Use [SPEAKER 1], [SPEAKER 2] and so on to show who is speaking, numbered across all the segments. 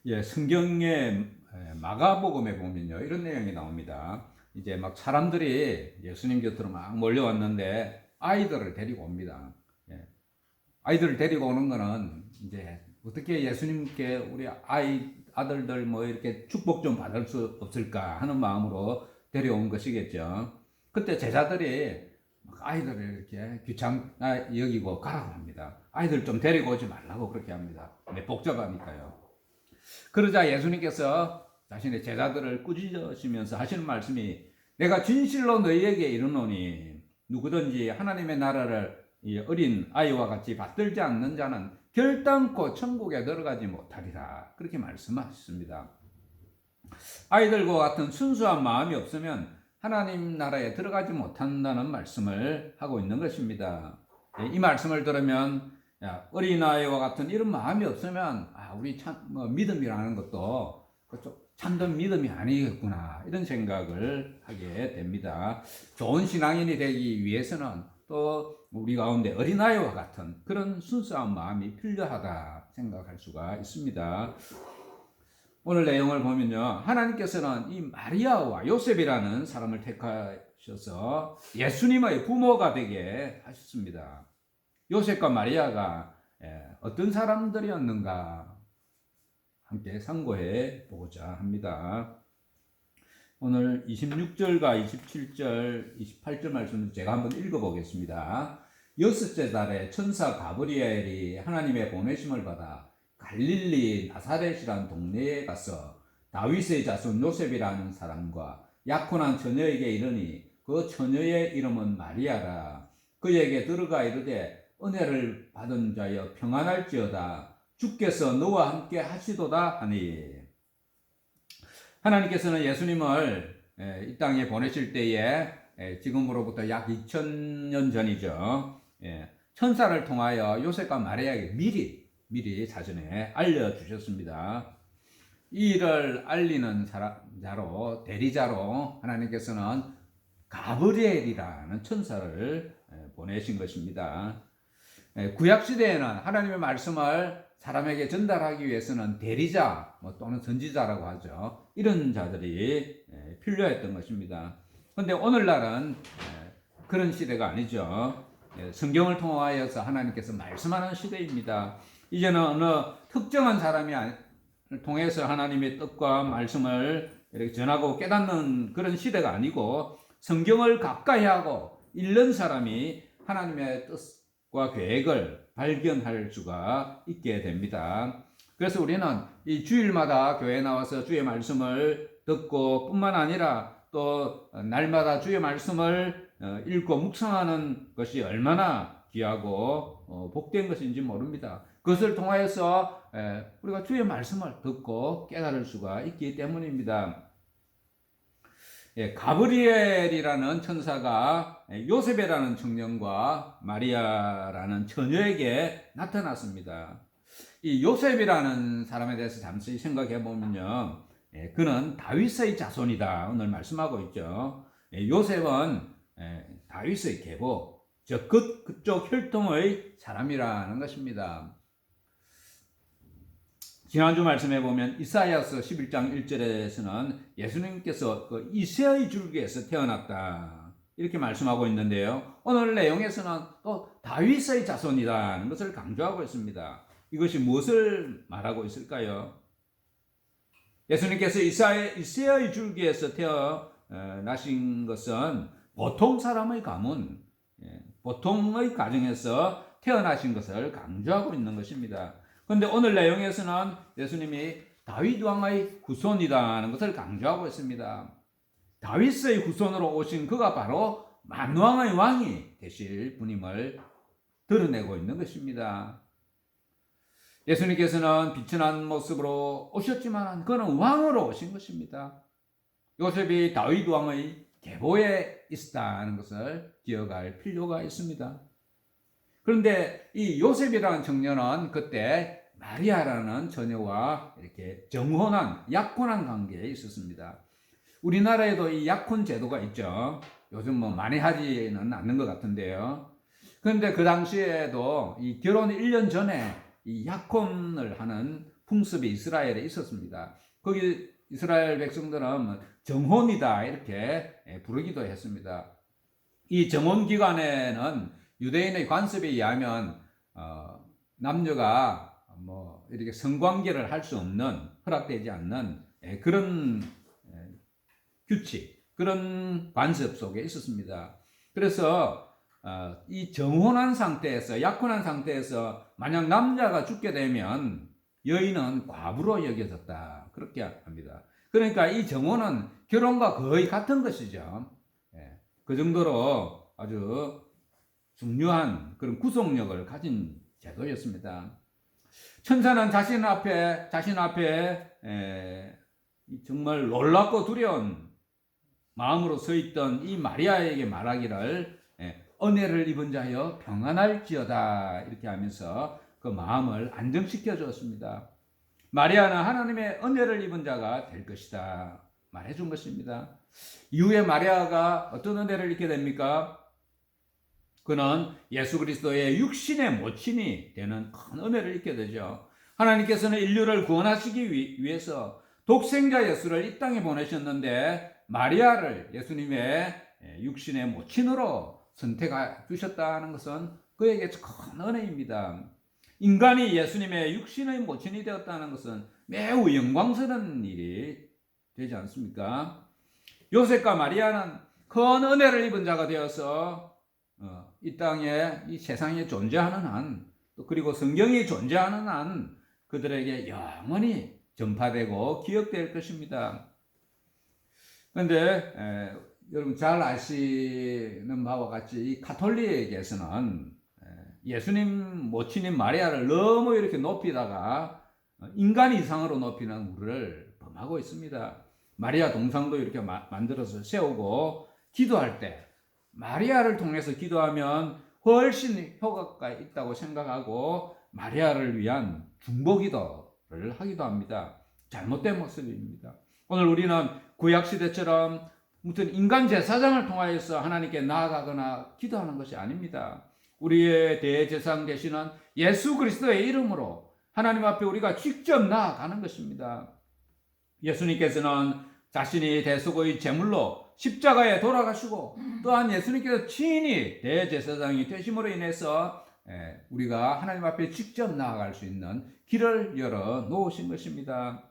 [SPEAKER 1] 예, 성경의 마가복음에 보면요, 이런 내용이 나옵니다. 이제 막 사람들이 예수님 곁으로 막 몰려왔는데 아이들을 데리고 옵니다. 예, 아이들을 데리고 오는 거는 이제 어떻게 예수님께 우리 아들들 뭐 이렇게 축복 좀 받을 수 없을까 하는 마음으로 데려온 것이겠죠. 그때 제자들이 막 아이들을 이렇게 귀찮아 여기고 가라고 합니다. 아이들 좀 데리고 오지 말라고 그렇게 합니다. 네, 복잡하니까요. 그러자 예수님께서 자신의 제자들을 꾸짖으시면서 하시는 말씀이, 내가 진실로 너희에게 이르노니 누구든지 하나님의 나라를 이 어린 아이와 같이 받들지 않는 자는 결단코 천국에 들어가지 못하리라, 그렇게 말씀하셨습니다. 아이들과 같은 순수한 마음이 없으면 하나님 나라에 들어가지 못한다는 말씀을 하고 있는 것입니다. 이 말씀을 들으면 어린아이와 같은 이런 마음이 없으면 우리 믿음이라는 것도 참된 믿음이 아니겠구나, 이런 생각을 하게 됩니다. 좋은 신앙인이 되기 위해서는 또 우리 가운데 어린아이와 같은 그런 순수한 마음이 필요하다 생각할 수가 있습니다. 오늘 내용을 보면요, 하나님께서는 이 마리아와 요셉이라는 사람을 택하셔서 예수님의 부모가 되게 하셨습니다. 요셉과 마리아가 어떤 사람들이었는가 함께 상고해 보고자 합니다. 오늘 26절과 27절, 28절 말씀을 제가 한번 읽어보겠습니다. 여섯째 달에 천사 가브리엘이 하나님의 보내심을 받아 갈릴리 나사렛이라는 동네에 가서 다윗의 자손 요셉이라는 사람과 약혼한 처녀에게 이르니 그 처녀의 이름은 마리아라. 그에게 들어가 이르되 은혜를 받은 자여 평안할지어다. 주께서 너와 함께 하시도다 하니. 하나님께서는 예수님을 이 땅에 보내실 때에 지금으로부터 약 2000년 전이죠. 천사를 통하여 요셉과 마리아에게 미리 사전에 알려주셨습니다. 이 일을 알리는 자로, 대리자로 하나님께서는 가브리엘이라는 천사를 보내신 것입니다. 구약시대에는 하나님의 말씀을 사람에게 전달하기 위해서는 대리자 또는 선지자라고 하죠. 이런 자들이 필요했던 것입니다. 그런데 오늘날은 그런 시대가 아니죠. 성경을 통하여서 하나님께서 말씀하는 시대입니다. 이제는 어느 특정한 사람이 통해서 하나님의 뜻과 말씀을 이렇게 전하고 깨닫는 그런 시대가 아니고, 성경을 가까이 하고 읽는 사람이 하나님의 뜻과 계획을 발견할 수가 있게 됩니다. 그래서 우리는 이 주일마다 교회에 나와서 주의 말씀을 듣고 뿐만 아니라 또 날마다 주의 말씀을 읽고 묵상하는 것이 얼마나 귀하고 복된 것인지 모릅니다. 그것을 통하여서 우리가 주의 말씀을 듣고 깨달을 수가 있기 때문입니다. 가브리엘이라는 천사가 요셉이라는 청년과 마리아라는 처녀에게 나타났습니다. 이 요셉이라는 사람에 대해서 잠시 생각해 보면요, 그는 다윗의 자손이다 오늘 말씀하고 있죠. 요셉은 다윗의 계보, 즉 그쪽 혈통의 사람이라는 것입니다. 지난주 말씀에 보면 이사야서 11장 1절에서는 예수님께서 그 이새의 줄기에서 태어났다 이렇게 말씀하고 있는데요, 오늘 내용에서는 또 다윗의 자손이라는 것을 강조하고 있습니다. 이것이 무엇을 말하고 있을까요? 예수님께서 이새의 줄기에서 태어나신 것은 보통 사람의 가문, 보통의 가정에서 태어나신 것을 강조하고 있는 것입니다. 그런데 오늘 내용에서는 예수님이 다윗 왕의 후손이라는 것을 강조하고 있습니다. 다윗의 후손으로 오신 그가 바로 만왕의 왕이 되실 분임을 드러내고 있는 것입니다. 예수님께서는 비천한 모습으로 오셨지만 그는 왕으로 오신 것입니다. 요셉이 다윗 왕의 계보에 있다는 것을 기억할 필요가 있습니다. 그런데 이 요셉이라는 청년은 그때 마리아라는 처녀와 이렇게 정혼한, 약혼한 관계에 있었습니다. 우리나라에도 이 약혼 제도가 있죠. 요즘 많이 하지는 않는 것 같은데요. 그런데 그 당시에도 이 결혼 1년 전에 이 약혼을 하는 풍습이 이스라엘에 있었습니다. 거기 이스라엘 백성들은 정혼이다 이렇게 부르기도 했습니다. 이 정혼 기간에는 유대인의 관습에 의하면 남녀가 뭐 이렇게 성관계를 할 수 없는, 허락되지 않는 그런 규칙, 그런 관습 속에 있었습니다. 그래서 이 정혼한 상태에서, 약혼한 상태에서 만약 남자가 죽게 되면 여인은 과부로 여겨졌다 그렇게 합니다. 그러니까 이 정혼은 결혼과 거의 같은 것이죠. 그 정도로 아주 중요한 그런 구속력을 가진 제도였습니다. 천사는 자신 앞에 정말 놀랍고 두려운 마음으로 서 있던 이 마리아에게 말하기를 은혜를 입은 자여 평안할지어다 이렇게 하면서 그 마음을 안정시켜 주었습니다. 마리아는 하나님의 은혜를 입은 자가 될 것이다 말해 준 것입니다. 이후에 마리아가 어떤 은혜를 입게 됩니까? 그는 예수 그리스도의 육신의 모친이 되는 큰 은혜를 입게 되죠. 하나님께서는 인류를 구원하시기 위해서 독생자 예수를 이 땅에 보내셨는데 마리아를 예수님의 육신의 모친으로 선택해 주셨다는 것은 그에게 큰 은혜입니다. 인간이 예수님의 육신의 모친이 되었다는 것은 매우 영광스러운 일이 되지 않습니까? 요셉과 마리아는 큰 은혜를 입은 자가 되어서 이 땅에, 이 세상에 존재하는 한, 또 그리고 성경이 존재하는 한 그들에게 영원히 전파되고 기억될 것입니다. 그런데 여러분 잘 아시는 바와 같이 이 가톨릭에서는 예수님 모친인 마리아를 너무 이렇게 높이다가 인간 이상으로 높이는 우를 범하고 있습니다. 마리아 동상도 이렇게 만들어서 세우고 기도할 때 마리아를 통해서 기도하면 훨씬 효과가 있다고 생각하고 마리아를 위한 중보기도를 하기도 합니다. 잘못된 모습입니다. 오늘 우리는 구약시대처럼 무슨 인간 제사장을 통하여서 하나님께 나아가거나 기도하는 것이 아닙니다. 우리의 대제사장 되시는 예수 그리스도의 이름으로 하나님 앞에 우리가 직접 나아가는 것입니다. 예수님께서는 자신이 대속의 제물로 십자가에 돌아가시고 또한 예수님께서 친히 대제사장이 되심으로 인해서 우리가 하나님 앞에 직접 나아갈 수 있는 길을 열어 놓으신 것입니다.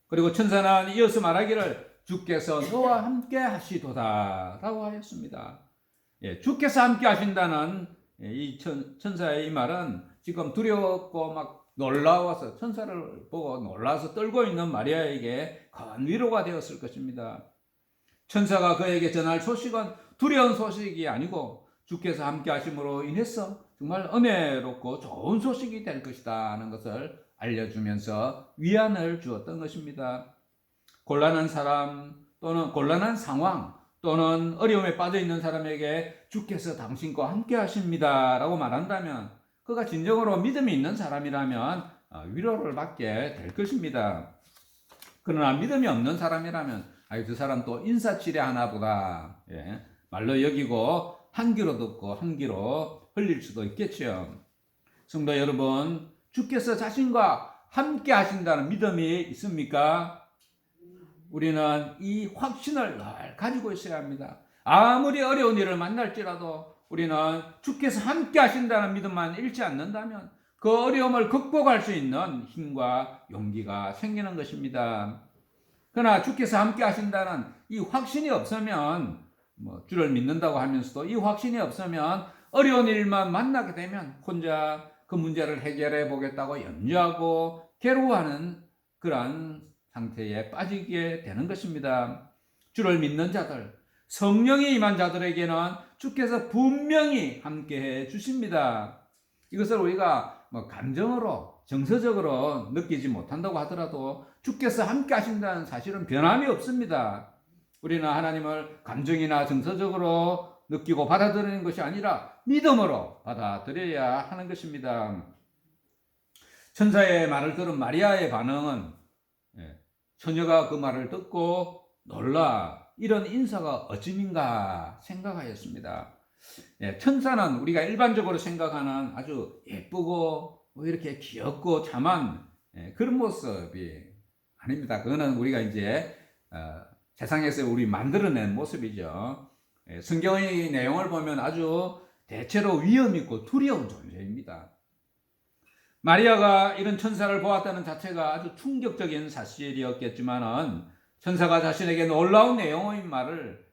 [SPEAKER 1] 그리고 천사는 이어서 말하기를 주께서 너와 함께 하시도다 라고 하였습니다. 주께서 함께 하신다는 이 천사의 이 말은 지금 두렵고 막 놀라워서 천사를 보고 놀라서 떨고 있는 마리아에게 큰 위로가 되었을 것입니다. 천사가 그에게 전할 소식은 두려운 소식이 아니고 주께서 함께 하심으로 인해서 정말 은혜롭고 좋은 소식이 될 것이다 하는 것을 알려주면서 위안을 주었던 것입니다. 곤란한 사람 또는 곤란한 상황 또는 어려움에 빠져 있는 사람에게 주께서 당신과 함께 하십니다 라고 말한다면 그가 진정으로 믿음이 있는 사람이라면 위로를 받게 될 것입니다. 그러나 믿음이 없는 사람이라면 그 사람 또 인사치레 하나 보다 말로 여기고 한 귀로 듣고 한 귀로 흘릴 수도 있겠죠. 성도 여러분, 주께서 자신과 함께 하신다는 믿음이 있습니까? 우리는 이 확신을 늘 가지고 있어야 합니다. 아무리 어려운 일을 만날지라도 우리는 주께서 함께 하신다는 믿음만 잃지 않는다면 그 어려움을 극복할 수 있는 힘과 용기가 생기는 것입니다. 그러나 주께서 함께 하신다는 이 확신이 없으면 주를 믿는다고 하면서도 이 확신이 없으면 어려운 일만 만나게 되면 혼자 그 문제를 해결해 보겠다고 염려하고 괴로워하는 그러한 상태에 빠지게 되는 것입니다. 주를 믿는 자들, 성령이 임한 자들에게는 주께서 분명히 함께해 주십니다. 이것을 우리가 감정으로 정서적으로 느끼지 못한다고 하더라도 주께서 함께 하신다는 사실은 변함이 없습니다. 우리는 하나님을 감정이나 정서적으로 느끼고 받아들이는 것이 아니라 믿음으로 받아들여야 하는 것입니다. 천사의 말을 들은 마리아의 반응은 처녀가 그 말을 듣고 놀라 이런 인사가 어찌민가 생각하였습니다. 천사는 우리가 일반적으로 생각하는 아주 예쁘고 이렇게 귀엽고 참한 그런 모습이 아닙니다. 그거는 우리가 이제 세상에서 우리 만들어낸 모습이죠. 성경의 내용을 보면 아주 대체로 위험 있고 두려운 존재입니다. 마리아가 이런 천사를 보았다는 자체가 아주 충격적인 사실이었겠지만은 천사가 자신에게 놀라운 내용의 말을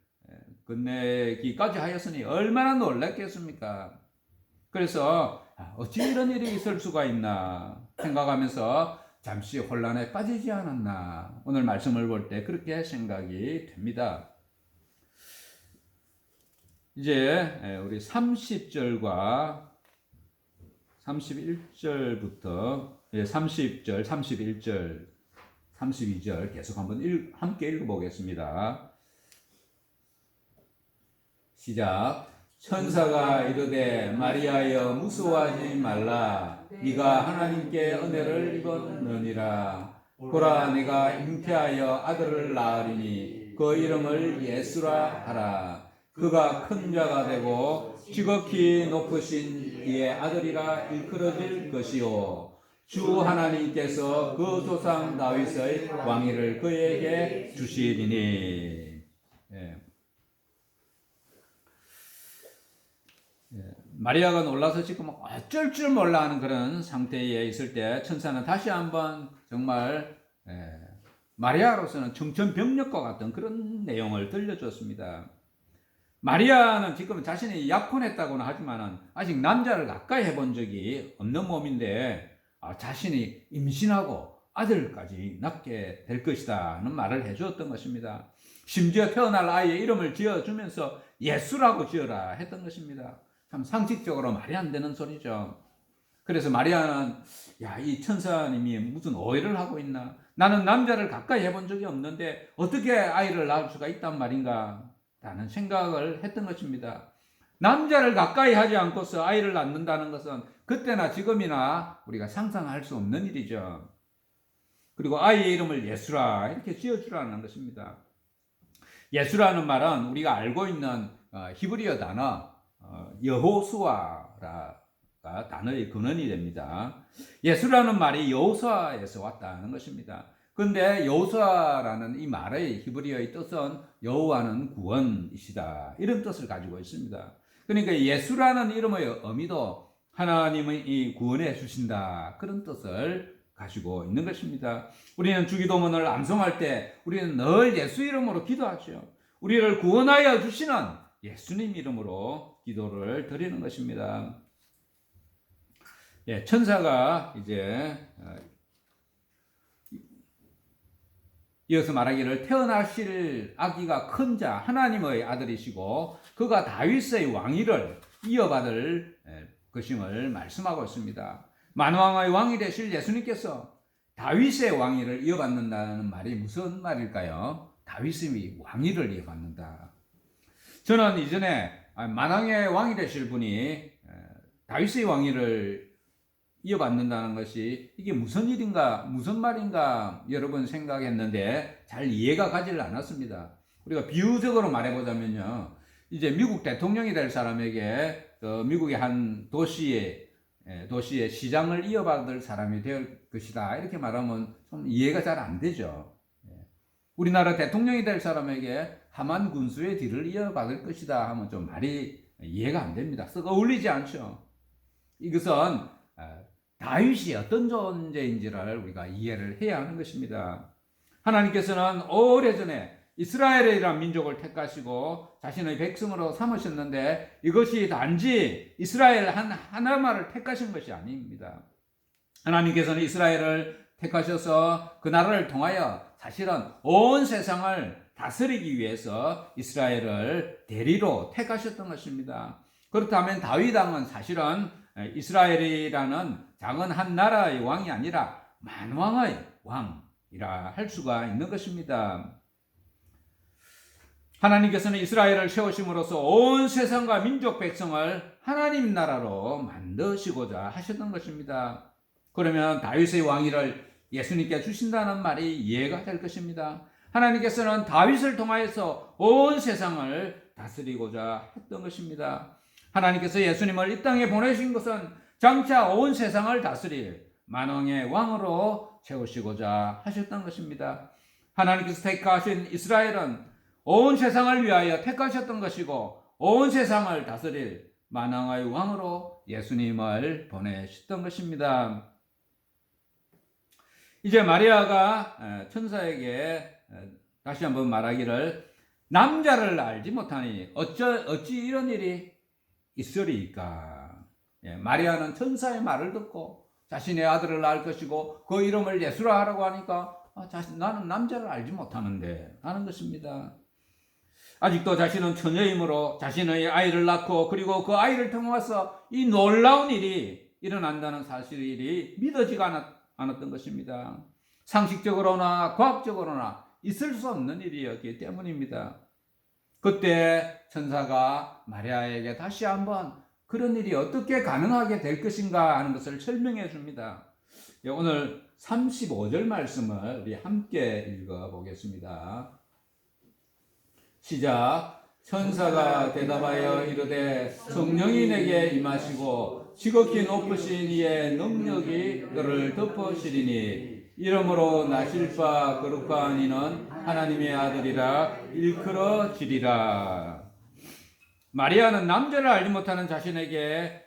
[SPEAKER 1] 건네기까지 하였으니 얼마나 놀랐겠습니까? 그래서 어찌 이런 일이 있을 수가 있나 생각하면서 잠시 혼란에 빠지지 않았나, 오늘 말씀을 볼 때 그렇게 생각이 됩니다. 이제 우리 30절과 31절부터 30절, 31절, 32절 계속 한번 함께 읽어보겠습니다. 시작. 천사가 이르되 마리아여 무서워하지 말라. 네가 하나님께 은혜를 입었느니라. 보라 내가 잉태하여 아들을 낳으리니 그 이름을 예수라 하라. 그가 큰 자가 되고 지극히 높으신 이의 아들이라 일컬어질 것이요 주 하나님께서 그 조상 다윗의 왕위를 그에게 주시리니. 마리아가 놀라서 지금 어쩔 줄 몰라 하는 그런 상태에 있을 때 천사는 다시 한번 정말 마리아로서는 청천벽력과 같은 그런 내용을 들려줬습니다. 마리아는 지금 자신이 약혼했다고는 하지만 아직 남자를 가까이 해본 적이 없는 몸인데 자신이 임신하고 아들까지 낳게 될 것이다는 말을 해주었던 것입니다. 심지어 태어날 아이의 이름을 지어주면서 예수라고 지어라 했던 것입니다. 참 상식적으로 말이 안 되는 소리죠. 그래서 마리아는 이 천사님이 무슨 오해를 하고 있나? 나는 남자를 가까이 해본 적이 없는데 어떻게 아이를 낳을 수가 있단 말인가? 라는 생각을 했던 것입니다. 남자를 가까이 하지 않고서 아이를 낳는다는 것은 그때나 지금이나 우리가 상상할 수 없는 일이죠. 그리고 아이의 이름을 예수라 이렇게 지어주라는 것입니다. 예수라는 말은 우리가 알고 있는 히브리어 단어 여호수아가 단어의 근원이 됩니다. 예수라는 말이 여호수아에서 왔다는 것입니다. 그런데 여호수아라는 이 말의 히브리어의 뜻은 여호와는 구원이시다 이런 뜻을 가지고 있습니다. 그러니까 예수라는 이름의 의미도 하나님이 구원해 주신다 그런 뜻을 가지고 있는 것입니다. 우리는 주기도문을 암송할 때 우리는 늘 예수 이름으로 기도하죠. 우리를 구원하여 주시는 예수님 이름으로 기도를 드리는 것입니다. 천사가 이제 이어서 말하기를 태어나실 아기가 큰 자 하나님의 아들이시고 그가 다윗의 왕위를 이어받을 것임을 말씀하고 있습니다. 만왕의 왕이 되실 예수님께서 다윗의 왕위를 이어받는다는 말이 무슨 말일까요? 다윗의 왕위를 이어받는다. 저는 이전에 만왕의 왕이 되실 분이 다윗의 왕위를 이어받는다는 것이 이게 무슨 일인가, 무슨 말인가 여러 번 생각했는데 잘 이해가 가지를 않았습니다. 우리가 비유적으로 말해보자면요. 이제 미국 대통령이 될 사람에게 미국의 한 도시의 시장을 이어받을 사람이 될 것이다. 이렇게 말하면 좀 이해가 잘 안 되죠. 우리나라 대통령이 될 사람에게 하만 군수의 뒤를 이어받을 것이다 하면 좀 말이 이해가 안 됩니다. 썩 어울리지 않죠. 이것은 다윗이 어떤 존재인지를 우리가 이해를 해야 하는 것입니다. 하나님께서는 오래전에 이스라엘이라는 민족을 택하시고 자신의 백성으로 삼으셨는데 이것이 단지 이스라엘 하나만을 택하신 것이 아닙니다. 하나님께서는 이스라엘을 택하셔서 그 나라를 통하여 사실은 온 세상을 다스리기 위해서 이스라엘을 대리로 택하셨던 것입니다. 그렇다면 다윗 왕은 사실은 이스라엘이라는 작은 한 나라의 왕이 아니라 만왕의 왕이라 할 수가 있는 것입니다. 하나님께서는 이스라엘을 세우심으로써 온 세상과 민족 백성을 하나님 나라로 만드시고자 하셨던 것입니다. 그러면 다윗의 왕위를 예수님께 주신다는 말이 이해가 될 것입니다. 하나님께서는 다윗을 통하여서 온 세상을 다스리고자 했던 것입니다. 하나님께서 예수님을 이 땅에 보내신 것은 장차 온 세상을 다스릴 만왕의 왕으로 세우시고자 하셨던 것입니다. 하나님께서 택하신 이스라엘은 온 세상을 위하여 택하셨던 것이고 온 세상을 다스릴 만왕의 왕으로 예수님을 보내셨던 것입니다. 이제 마리아가 천사에게 다시 한번 말하기를 남자를 알지 못하니 어찌 이런 일이 있으리까. 마리아는 천사의 말을 듣고 자신의 아들을 낳을 것이고 그 이름을 예수라 하라고 하니까 나는 남자를 알지 못하는데 하는 것입니다. 아직도 자신은 처녀이므로 자신의 아이를 낳고 그리고 그 아이를 통해서 이 놀라운 일이 일어난다는 사실이 믿어지가 않았던 것입니다. 상식적으로나 과학적으로나 있을 수 없는 일이었기 때문입니다. 그때 천사가 마리아에게 다시 한번 그런 일이 어떻게 가능하게 될 것인가 하는 것을 설명해 줍니다. 오늘 35절 말씀을 우리 함께 읽어 보겠습니다. 시작. 천사가 대답하여 이르되 성령이 내게 임하시고 지극히 높으신 이의 능력이 너를 덮으시리니 이러므로 나실 바 거룩한 이는 하나님의 아들이라 일컬어지리라. 마리아는 남자를 알지 못하는 자신에게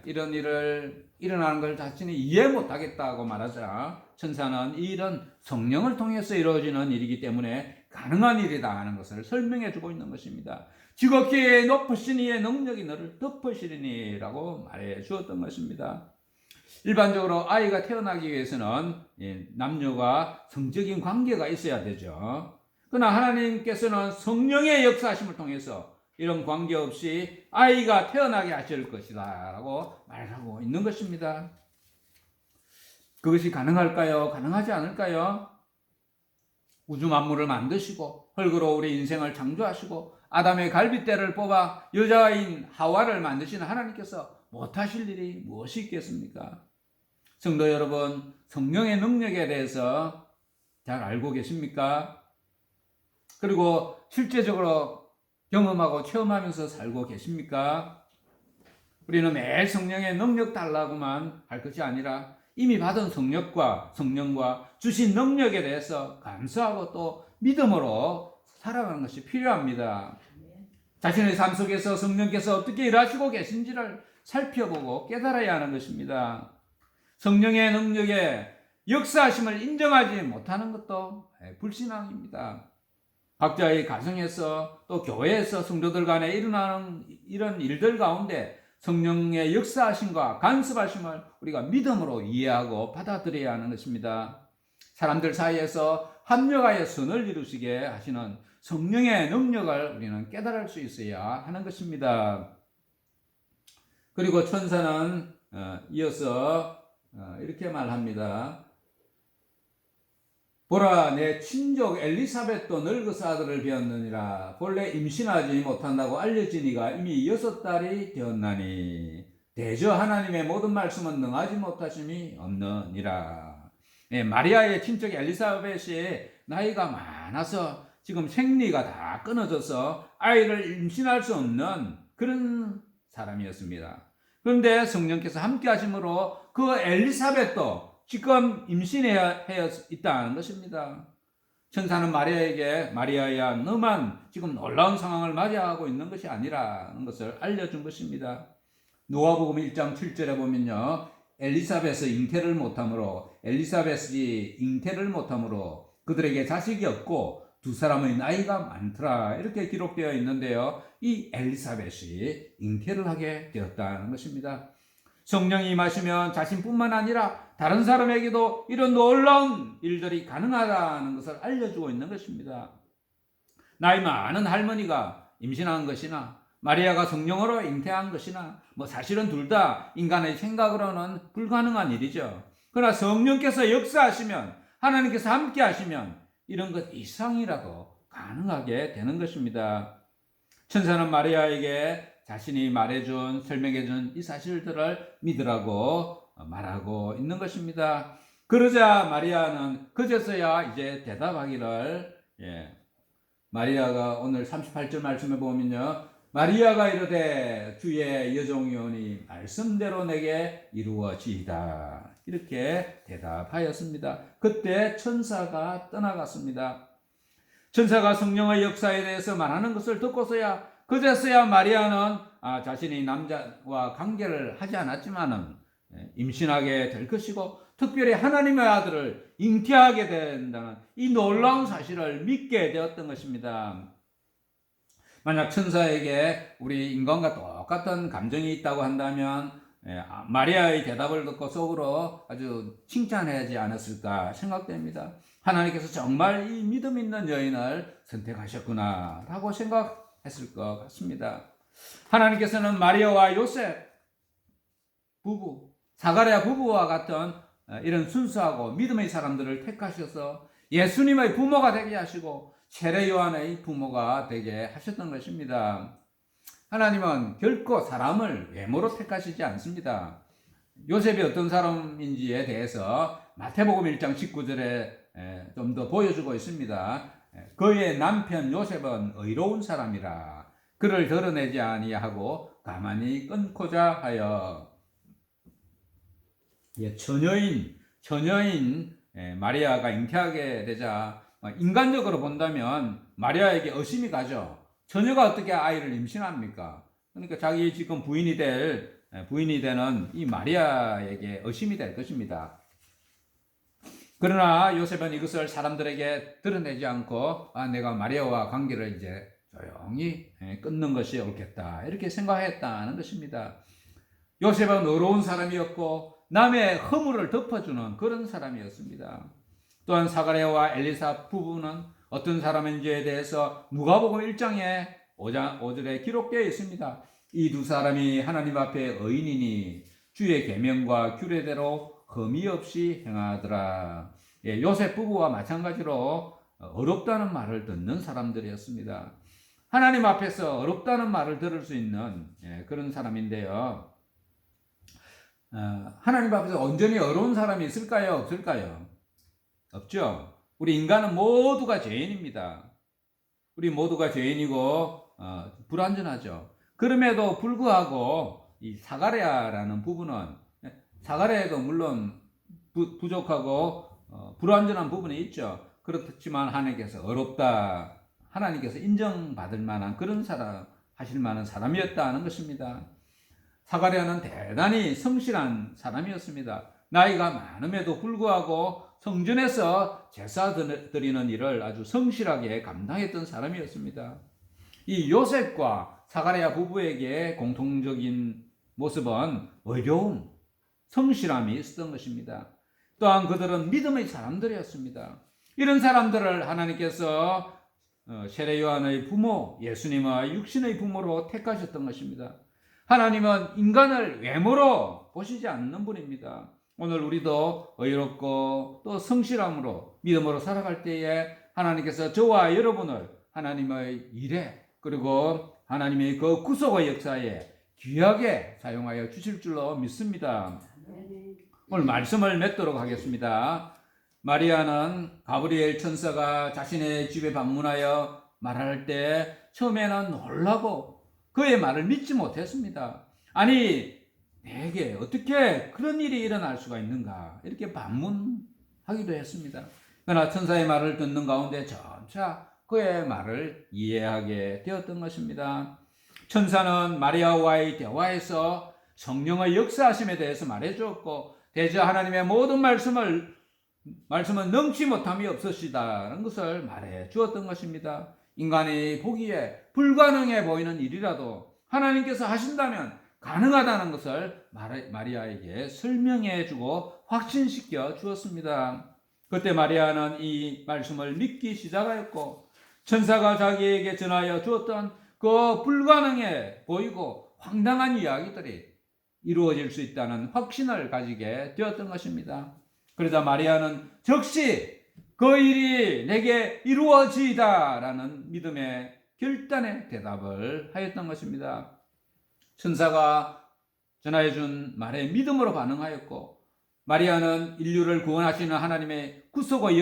[SPEAKER 1] 이런 일을 일어나는 걸 자신이 이해 못하겠다고 말하자 천사는 이 일은 성령을 통해서 이루어지는 일이기 때문에 가능한 일이다 하는 것을 설명해 주고 있는 것입니다. 지극히 높으신 이의 능력이 너를 덮으시리니 라고 말해 주었던 것입니다. 일반적으로 아이가 태어나기 위해서는 남녀가 성적인 관계가 있어야 되죠. 그러나 하나님께서는 성령의 역사하심을 통해서 이런 관계없이 아이가 태어나게 하실 것이다 라고 말하고 있는 것입니다. 그것이 가능할까요? 가능하지 않을까요? 우주 만물을 만드시고 흙으로 우리 인생을 창조하시고 아담의 갈빗대를 뽑아 여자인 하와를 만드시는 하나님께서 못하실 일이 무엇이 있겠습니까? 성도 여러분, 성령의 능력에 대해서 잘 알고 계십니까? 그리고 실제적으로 경험하고 체험하면서 살고 계십니까? 우리는 매일 성령의 능력 달라고만 할 것이 아니라 이미 받은 성령과 주신 능력에 대해서 감사하고 또 믿음으로 살아가는 것이 필요합니다. 자신의 삶 속에서 성령께서 어떻게 일하시고 계신지를 살펴보고 깨달아야 하는 것입니다. 성령의 능력에 역사하심을 인정하지 못하는 것도 불신앙입니다. 각자의 가정에서 또 교회에서 성도들 간에 일어나는 이런 일들 가운데 성령의 역사하심과 간섭하심을 우리가 믿음으로 이해하고 받아들여야 하는 것입니다. 사람들 사이에서 합력하여 선을 이루시게 하시는 성령의 능력을 우리는 깨달을 수 있어야 하는 것입니다. 그리고 천사는 이어서 이렇게 말합니다. 보라, 내 친족 엘리사벳도 늙어서 아들을 배었느니라. 본래 임신하지 못한다고 알려지니가 이미 6달이 되었나니 대저 하나님의 모든 말씀은 능하지 못하심이 없느니라. 마리아의 친척 엘리사벳이 나이가 많아서 지금 생리가 다 끊어져서 아이를 임신할 수 없는 그런 사람이었습니다. 그런데 성령께서 함께 하심으로 그 엘리사벳도 지금 임신해야 있다는 것입니다. 천사는 마리아에게 마리아야 너만 지금 놀라운 상황을 맞이하고 있는 것이 아니라는 것을 알려준 것입니다. 누가복음 1장 7절에 보면요. 엘리사벳이 잉태를 못함으로 그들에게 자식이 없고 두 사람의 나이가 많더라 이렇게 기록되어 있는데요. 이 엘리사벳이 잉태를 하게 되었다는 것입니다. 성령이 임하시면 자신뿐만 아니라 다른 사람에게도 이런 놀라운 일들이 가능하다는 것을 알려주고 있는 것입니다. 나이 많은 할머니가 임신한 것이나 마리아가 성령으로 잉태한 것이나 사실은 둘 다 인간의 생각으로는 불가능한 일이죠. 그러나 성령께서 역사하시면 하나님께서 함께 하시면 이런 것 이상이라도 가능하게 되는 것입니다. 천사는 마리아에게 자신이 설명해준 이 사실들을 믿으라고 말하고 있는 것입니다. 그러자 마리아는 그제서야 이제 대답하기를 마리아가 오늘 38절 말씀에 보면요. 마리아가 이르되 주의 여종이오니 말씀대로 내게 이루어지이다. 이렇게 대답하였습니다. 그때 천사가 떠나갔습니다. 천사가 성령의 역사에 대해서 말하는 것을 듣고서야 그제서야 마리아는 자신이 남자와 관계를 하지 않았지만은 임신하게 될 것이고 특별히 하나님의 아들을 잉태하게 된다는 이 놀라운 사실을 믿게 되었던 것입니다. 만약 천사에게 우리 인간과 똑같은 감정이 있다고 한다면 마리아의 대답을 듣고 속으로 아주 칭찬하지 않았을까 생각됩니다. 하나님께서 정말 이 믿음 있는 여인을 선택하셨구나 라고 생각했을 것 같습니다. 하나님께서는 마리아와 요셉 부부, 사가랴 부부와 같은 이런 순수하고 믿음의 사람들을 택하셔서 예수님의 부모가 되게 하시고 세례 요한의 부모가 되게 하셨던 것입니다. 하나님은 결코 사람을 외모로 택하시지 않습니다. 요셉이 어떤 사람인지에 대해서 마태복음 1장 19절에 좀 더 보여주고 있습니다. 그의 남편 요셉은 의로운 사람이라 그를 드러내지 아니하고 가만히 끊고자 하여. 처녀인 마리아가 잉태하게 되자 인간적으로 본다면 마리아에게 의심이 가죠. 처녀가 어떻게 아이를 임신합니까? 그러니까 자기 지금 부인이 되는 이 마리아에게 의심이 될 것입니다. 그러나 요셉은 이것을 사람들에게 드러내지 않고 내가 마리아와 관계를 이제 조용히 끊는 것이 옳겠다 이렇게 생각했다는 것입니다. 요셉은 의로운 사람이었고 남의 허물을 덮어주는 그런 사람이었습니다. 또한 사가랴와 엘리사 부부는 어떤 사람인지에 대해서 누가복음 1장에 5절에 기록되어 있습니다. 이 두 사람이 하나님 앞에 의인이니 주의 계명과 규례대로 흠이 없이 행하더라. 요셉 부부와 마찬가지로 어렵다는 말을 듣는 사람들이었습니다. 하나님 앞에서 어렵다는 말을 들을 수 있는 그런 사람인데요. 하나님 앞에서 온전히 어려운 사람이 있을까요? 없을까요? 없죠. 우리 인간은 모두가 죄인입니다. 우리 모두가 죄인이고 불완전하죠. 그럼에도 불구하고 이 사가랴라는 부분은 사가랴에도 물론 부족하고 불완전한 부분이 있죠. 그렇지만 하나님께서 어렵다, 하나님께서 인정받을 만한 그런 사람, 하실 만한 사람이었다는 것입니다. 사가랴는 대단히 성실한 사람이었습니다. 나이가 많음에도 불구하고 성전에서 제사 드리는 일을 아주 성실하게 감당했던 사람이었습니다. 이 요셉과 사가랴 부부에게 공통적인 모습은 의로움, 성실함이 있었던 것입니다. 또한 그들은 믿음의 사람들이었습니다. 이런 사람들을 하나님께서 세례 요한의 부모, 예수님의 육신의 부모로 택하셨던 것입니다. 하나님은 인간을 외모로 보시지 않는 분입니다. 오늘 우리도 의롭고 또 성실함으로 믿음으로 살아갈 때에 하나님께서 저와 여러분을 하나님의 일에 그리고 하나님의 그 구속의 역사에 귀하게 사용하여 주실 줄로 믿습니다. 오늘 말씀을 맺도록 하겠습니다. 마리아는 가브리엘 천사가 자신의 집에 방문하여 말할 때 처음에는 놀라고 그의 말을 믿지 못했습니다. 아니, 내게 어떻게 그런 일이 일어날 수가 있는가 이렇게 반문하기도 했습니다. 그러나 천사의 말을 듣는 가운데 점차 그의 말을 이해하게 되었던 것입니다. 천사는 마리아와의 대화에서 성령의 역사하심에 대해서 말해주었고 대저 하나님의 모든 말씀은 넘치 못함이 없으시다는 것을 말해주었던 것입니다. 인간이 보기에 불가능해 보이는 일이라도 하나님께서 하신다면 가능하다는 것을 마리아에게 설명해 주고 확신시켜 주었습니다. 그때 마리아는 이 말씀을 믿기 시작하였고 천사가 자기에게 전하여 주었던 그 불가능해 보이고 황당한 이야기들이 이루어질 수 있다는 확신을 가지게 되었던 것입니다. 그러자 마리아는 즉시 그 일이 내게 이루어지이다 라는 믿음의 결단의 대답을 하였던 것입니다. 천사가 전하여준 말에 믿음으로 반응하였고 마리아는 인류를 구원하시는 하나님의 구속의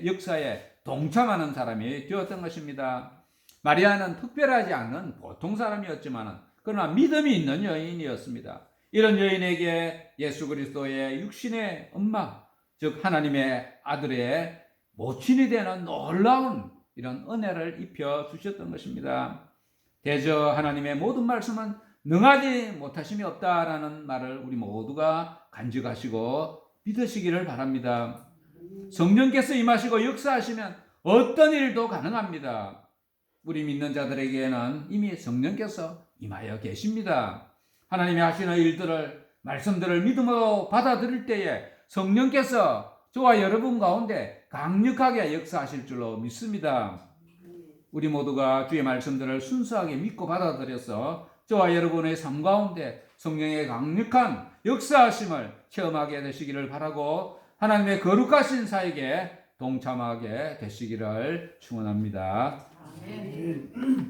[SPEAKER 1] 역사에 동참하는 사람이 되었던 것입니다. 마리아는 특별하지 않은 보통 사람이었지만 그러나 믿음이 있는 여인이었습니다. 이런 여인에게 예수 그리스도의 육신의 엄마, 즉 하나님의 아들의 모친이 되는 놀라운 이런 은혜를 입혀 주셨던 것입니다. 대저 하나님의 모든 말씀은 능하지 못하심이 없다라는 말을 우리 모두가 간직하시고 믿으시기를 바랍니다. 성령께서 임하시고 역사하시면 어떤 일도 가능합니다. 우리 믿는 자들에게는 이미 성령께서 임하여 계십니다. 하나님이 하시는 일들을, 말씀들을 믿음으로 받아들일 때에 성령께서 저와 여러분 가운데 강력하게 역사하실 줄로 믿습니다. 우리 모두가 주의 말씀들을 순수하게 믿고 받아들여서 저와 여러분의 삶 가운데 성령의 강력한 역사하심을 체험하게 되시기를 바라고 하나님의 거룩하신 사역에 동참하게 되시기를 축원합니다.
[SPEAKER 2] 아멘.